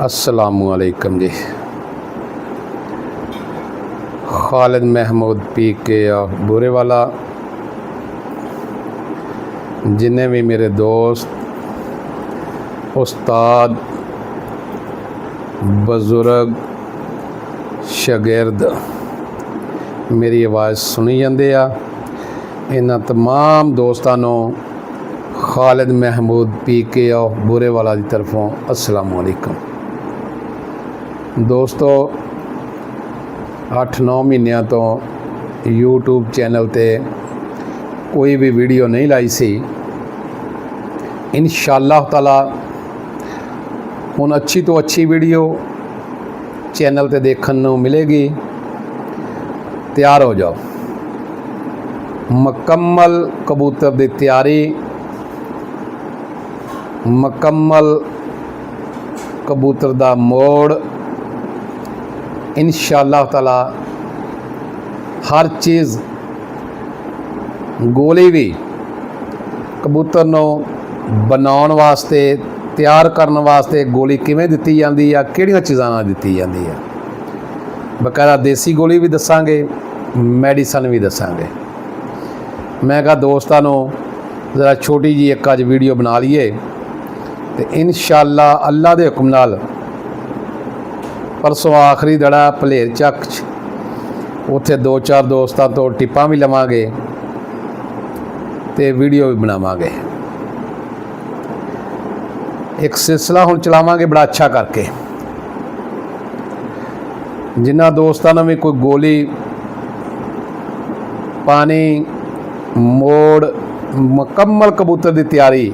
अस्सलामुअलैकुम जी। खालिद महमूद PK बुरे वाला, जिन्हें भी मेरे दोस्त, उस्ताद, बजुर्ग, शागिर्द मेरी आवाज़ सुनी जाते आ, इन्हां तमाम दोस्तों नूं खालिद महमूद PK बुरे वाला की तरफों अस्सलामुअलैकुम। दोस्तों 8-9 महीनों तो यूट्यूब चैनल ते कोई भी वीडियो नहीं लाई सी। इंशाअल्लाह ताला हुण अच्छी तो अच्छी वीडियो चैनल ते देखने नूं मिलेगी। तैयार हो जाओ। मुकम्मल कबूतर की तैयारी, मुकम्मल कबूतर दा मोड़, इंशाअल्लाह ताला हर चीज़, गोली भी कबूतर नूं बनाउण वास्ते, तैयार करने वास्ते गोली किवें दित्ती जांदी आ, किहड़ियां चीज़ां नाल दित्ती जांदी आ, बकायदा देसी गोली भी दसांगे, मैडिसन भी दसांगे। मैं कहा दोस्तां नूं ज़रा छोटी जी एक अज वीडियो बना लीए तो इंशाअल्लाह अल्लाह दे हुक्म नाल परसों आखिरी दड़ा भलेर चक उत्थे 2-4 दोस्तों तो टिप्पां भी लवांगे ते वीडियो भी बनावांगे। एक सिलसिला हुण चलावांगे बड़ा अच्छा करके। जिन्हां दोस्तों ने भी कोई गोली, पानी, मोड़, मुकम्मल कबूतर की तैयारी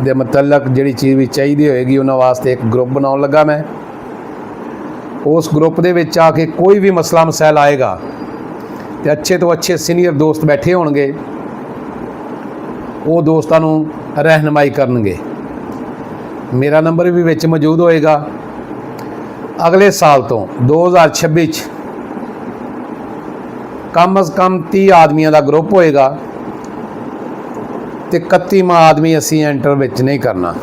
दे मतलब जिहड़ी चीज़ भी चाहिए होएगी उन्हां वास्ते एक ग्रुप बनाउण लगा मैं। उस ग्रुप दे विच आके कोई भी मसला मसैल आएगा तो अच्छे तो अच्छे सीनियर दोस्त बैठे होणगे, वो दोस्तों नूं रहनुमाई करनगे। मेरा नंबर भी विच मौजूद होएगा। अगले साल तो 2026 कम अज़ कम 30 आदमियों का ग्रुप होएगा तो 31वां आदमी असी एंटर विच नहीं करना।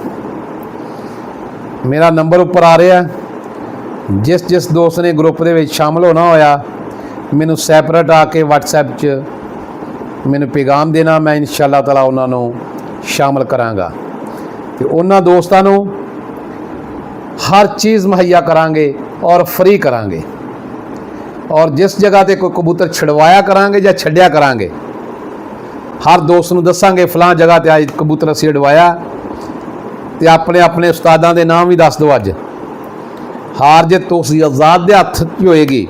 मेरा नंबर उपर आ रहा है। जिस जिस दोस्त ने ग्रुप दे विच शामिल होना होया मैनू सैपरेट आके WhatsApp च मैनू पैगाम देना, मैं इंशाअल्लाह ताला उन्होंने शामिल करांगा तो उन्होंने दोस्तों नूं हर चीज़ मुहैया करांगे और फ्री करांगे। और जिस जगह ते कोई कबूतर छड़वाया करांगे या छड्डिया करांगे, हर दोस्त नूं दसांगे फलां जगह ते आज कबूतर असीं उड़वाया तो अपने अपने उस्तादां दे नाम भी दस दो। अज हार जित तो उस आज़ाद के हत्थ च होएगी,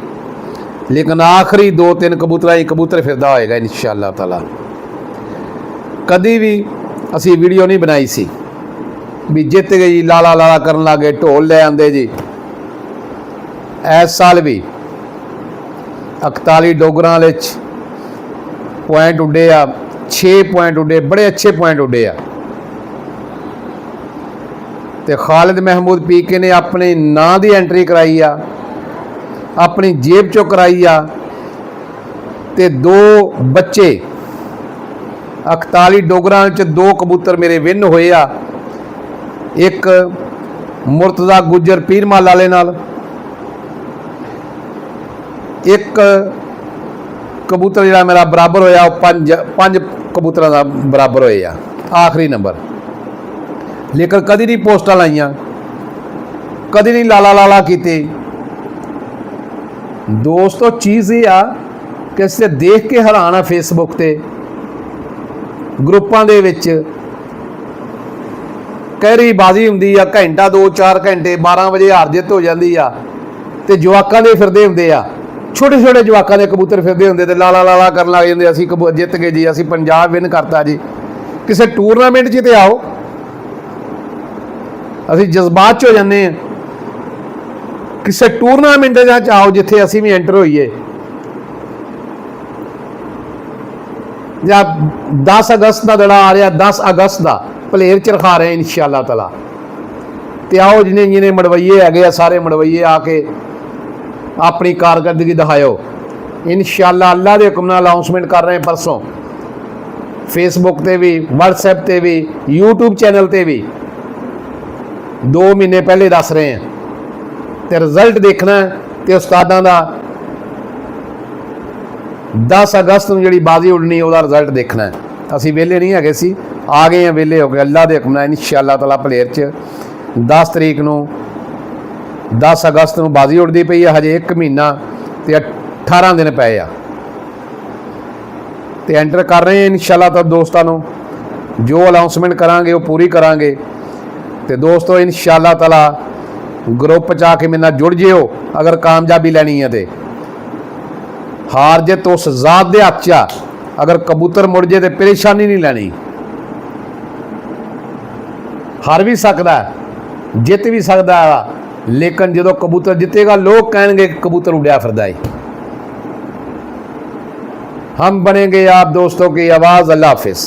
लेकिन आखिरी 2-3 कबूतर फिरदा होएगा इंशाअल्लाह ताला। कदी भी असी वीडियो नहीं बनाई सी भी जित गई लाला लाला करन लगे, ढोल ले आंदे जी। इस साल भी 41 डोगरां विच पॉइंट उड्डे आ, 6 पॉइंट उड्डे, बड़े अच्छे पॉइंट उड्डे आ। तो खालिद महमूद PK ने अपने नां की एंट्री कराई आ, अपनी जेब चो कराई आ ते 2 बच्चे 41 डोगरां च 2 कबूतर मेरे विन होए आ। एक मुर्तज़ा गुज्जर पीरमाल वाले नाल, एक कबूतर जिहड़ा मेरा बराबर होया वो 5 कबूतरां दा बराबर होए आ, आखिरी नंबर। लेकिन कदी नहीं पोस्टां लाइयां, कदी नहीं लाला लाला कीते। दोस्तों चीज़ ये आ कि इसे देख के हैरान आ फेसबुक ते ग्रुपां दे विच कहरी बाजी हुंदी आ, घंटा 2-4 घंटे 12 बजे हार जित हो जाती आ ते जवाकां दे फिरदे हुंदे आ, छोटे छोटे जवाकां दे कबूतर फिरदे हुंदे ते लाला लाला करन लग जांदे, असीं जित गए जी, असीं पंजाब विन करता जी। किसी टूरनामेंट च ते आओ, असी जज्बात हो जाने। किसी टूरनामेंट आओ जिथे असी भी एंटर होइए, या 10 अगस्त का दड़ा आ रहा, 10 अगस्त का भलेर च रखा रहे इंशाअल्लाह ताला। तो आओ जिन्हें जिन्हें मड़वइये है सारे मड़वइये आके अपनी कारकर्दगी दिखाओ इंशाअल्लाह। अल्लाह के हुक्म नाल अनाउंसमेंट कर रहे हैं परसों फेसबुक ते भी, WhatsApp ते भी, यूट्यूब चैनल ते भी 2 महीने पहले दस रहे हैं। ਤੇ ਰਿਜ਼ਲਟ ਦੇਖਣਾ ਹੈ ਤੇ ਉਸਤਾਦਾਂ ਦਾ 10 ਅਗਸਤ ਨੂੰ ਜਿਹੜੀ ਬਾਜ਼ੀ ਉੱਡਣੀ ਉਹਦਾ ਰਿਜ਼ਲਟ ਦੇਖਣਾ ਹੈ। ਅਸੀਂ ਵਿਹਲੇ ਨਹੀਂ ਹੈਗੇ ਸੀ, ਆ ਗਏ ਹਾਂ ਵਿਹਲੇ ਹੋ ਕੇ ਅੱਲਾ ਦੇ ਹੁਕਮ ਨਾਲ ਇਨਸ਼ਾ ਅੱਲਾਹ ਤਾਲਾ ਪਲੇਰ 'ਚ 10 ਤਰੀਕ ਨੂੰ 10 ਅਗਸਤ ਨੂੰ ਬਾਜ਼ੀ ਉੱਡਦੀ ਪਈ ਹੈ। ਹਜੇ 1 ਮਹੀਨਾ ਤੇ 18 ਦਿਨ ਪਏ ਆ ਤੇ ਐਂਟਰ ਕਰ ਰਹੇ ਹਾਂ ਇਨਸ਼ਾ ਅੱਲਾਹ ਤਾਂ ਦੋਸਤਾਂ ਨੂੰ ਜੋ ਅਨਾਉਂਸਮੈਂਟ ਕਰਾਂਗੇ ਉਹ ਪੂਰੀ ਕਰਾਂਗੇ। ਤੇ ਦੋਸਤੋ ਇਨਸ਼ਾ ਅੱਲਾਹ ਤਾਲਾ ਗਰੁੱਪ 'ਚ ਆ ਕੇ ਮੇਰੇ ਨਾਲ ਜੁੜ ਜਿਓ ਅਗਰ ਕਾਮਯਾਬੀ ਲੈਣੀ ਹੈ ਤੇ ਹਾਰ ਜਿੱਤ ਉਸ ਜ਼ਾਤ ਦੇ ਹੱਥ 'ਚ ਆ। ਅਗਰ ਕਬੂਤਰ ਮੁੜ ਜੇ ਤੇ ਪਰੇਸ਼ਾਨੀ ਨਹੀਂ ਲੈਣੀ। ਹਾਰ ਵੀ ਸਕਦਾ ਜਿੱਤ ਵੀ ਸਕਦਾ, ਲੇਕਿਨ ਜਦੋਂ ਕਬੂਤਰ ਜਿੱਤੇਗਾ ਲੋਕ ਕਹਿਣਗੇ ਕਿ ਕਬੂਤਰ उड़ा फिरदा है। हम बनेंगे आप दोस्तों की आवाज़। अल्लाह हाफिज़।